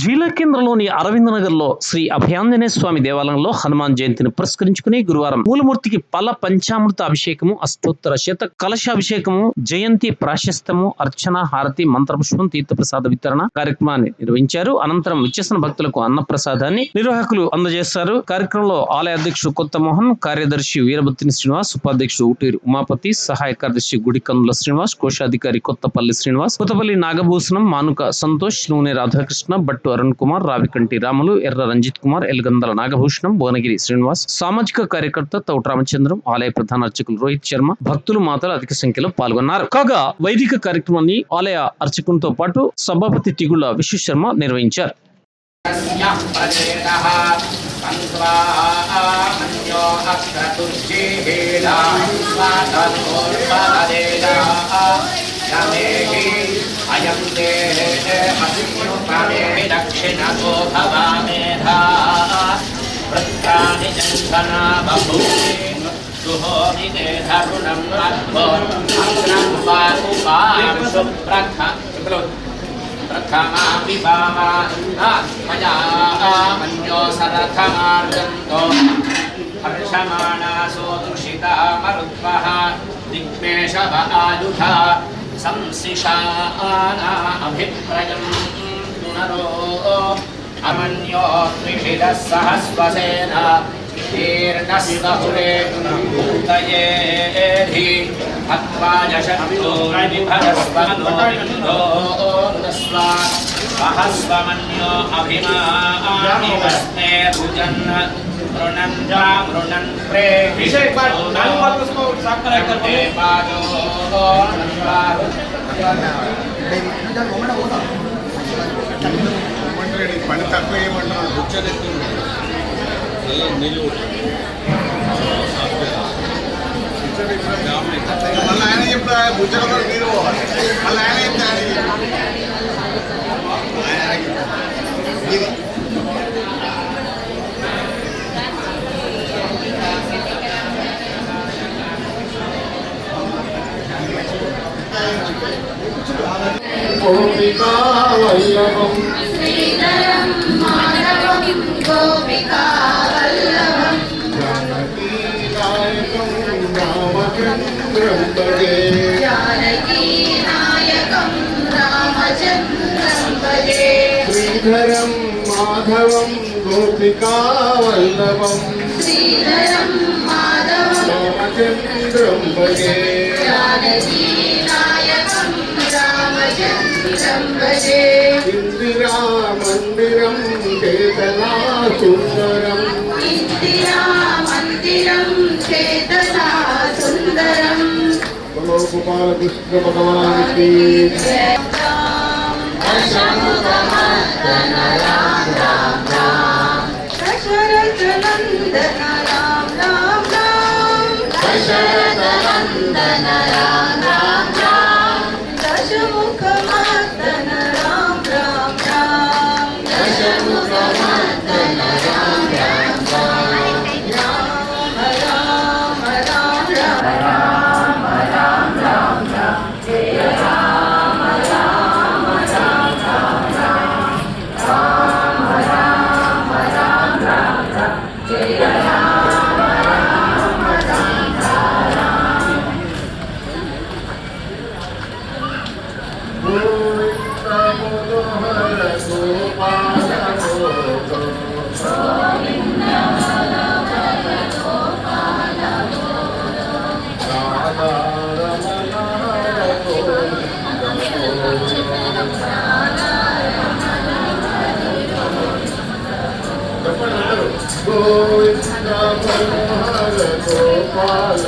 జీలకేంద్రంలోని అరవింద్ నగర్ లో శ్రీ అభయాంజనేయ స్వామి దేవాలయంలో హనుమాన్ జయంతిని పురస్కరించుకుని గురువారం మూలమూర్తికి పల పంచామృత అభిషేకము, అష్టోత్తర శత కలశాభిషేకము, జయంతి ప్రాశస్తము, అర్చన, హారతి, మంత్రపుష్పం, తీర్థప్రసాద వితరణ కార్యక్రమాన్ని నిర్వహించారు. అనంతరం విచ్చేసిన భక్తులకు అన్న ప్రసాదాన్ని నిర్వాహకులు అందజేశారు. కార్యక్రమంలో ఆలయ అధ్యక్షుడు కొత్త మోహన్, కార్యదర్శి వీరభద్రిని శ్రీనివాస్, ఉపాధ్యక్షుడు ఊటూరి ఉమాపతి, సహాయ కార్యదర్శి గుడికందుల శ్రీనివాస్, కోశాధికారి కొత్తపల్లి శ్రీనివాస్, కొత్తపల్లి నాగభూషణం, మానుక సంతోష్, నూనె రాధాకృష్ణ, బట్టు అరుణ్ కుమార్, రావికంటి రాములు, ఎర్ర రంజిత్ కుమార్, ఎల్గందల నాగభూషణం, భువనగిరి శ్రీనివాస్, సామాజిక కార్యకర్త తౌట రామచంద్రం, ఆలయ ప్రధాన అర్చకులు రోహిత్ శర్మ, భక్తులు మాతలు అధిక సంఖ్యలో పాల్గొన్నారు. కాగా వైదిక కార్యక్రమాన్ని ఆలయ అర్చకులతో పాటు సభాపతి తిగుళ్ల విశ్వశర్మ నిర్వహించారు. అయం దక్షిణతో భవామేధా వృత్తాని జంధనా బభూమి సుహోమి దేహరుణం అగ్నం వాకుపాంశు ప్రథమాపి మయా మన్యో సరథమార్గంతో హర్షమాణాసో దుషితా మరుద్వః దిగ్మేషవ ఆయుధ సంశిషానా అభిప్రయం పునరో అమన్యో త్రిషిరః సహస్వసేన తీర్ణస్వహురే భూతయేధి హత్వాజ శక్తో విభరస్వనో సహస్వమన్యో అభిమాని వస్నే భుజన్ మృణన్ పని తక్కువ ఏమంటున్నాడు బుచ్చలెత్తు మళ్ళీ ఆయన చెప్తా బుచ్చల మీరు మళ్ళీ ఆయన చెప్తే గోపికా వల్లభం శ్రీధరం మాధవం గోపికా వల్లభం జానకీ నాయకం రామచంద్రం భజే జానకీ నాయకం రామచంద్రం భజే శ్రీధరం మాధవం గోపికా వల్లభం శ్రీధరం మాధవం రామచంద్రం భజే జానకీ నాయకం రామచంద్రం భజే ఇందిరా మందిరం చేతనా సుందరం ఇందిరా మందిరం చేతనా సుందరం గోపాలకృష్ణ భగవానికి దశముఖమర్దన రామ రామ రామ దశరథ నందన రామ రామ రామ దశరథ నందన రామ రామ రామ దశముఖమర్దన రామ రామ రామ దశముఖమర్దన రామ రామ రామ రామ రామ రామ రామ రామ రామ జయ రామ రామ రామ రామ రామ రామ రామ రామ జయ రామ రామ రామ రామ గోవింద మనోహర గోపాల గోవింద మనోహర గోపాల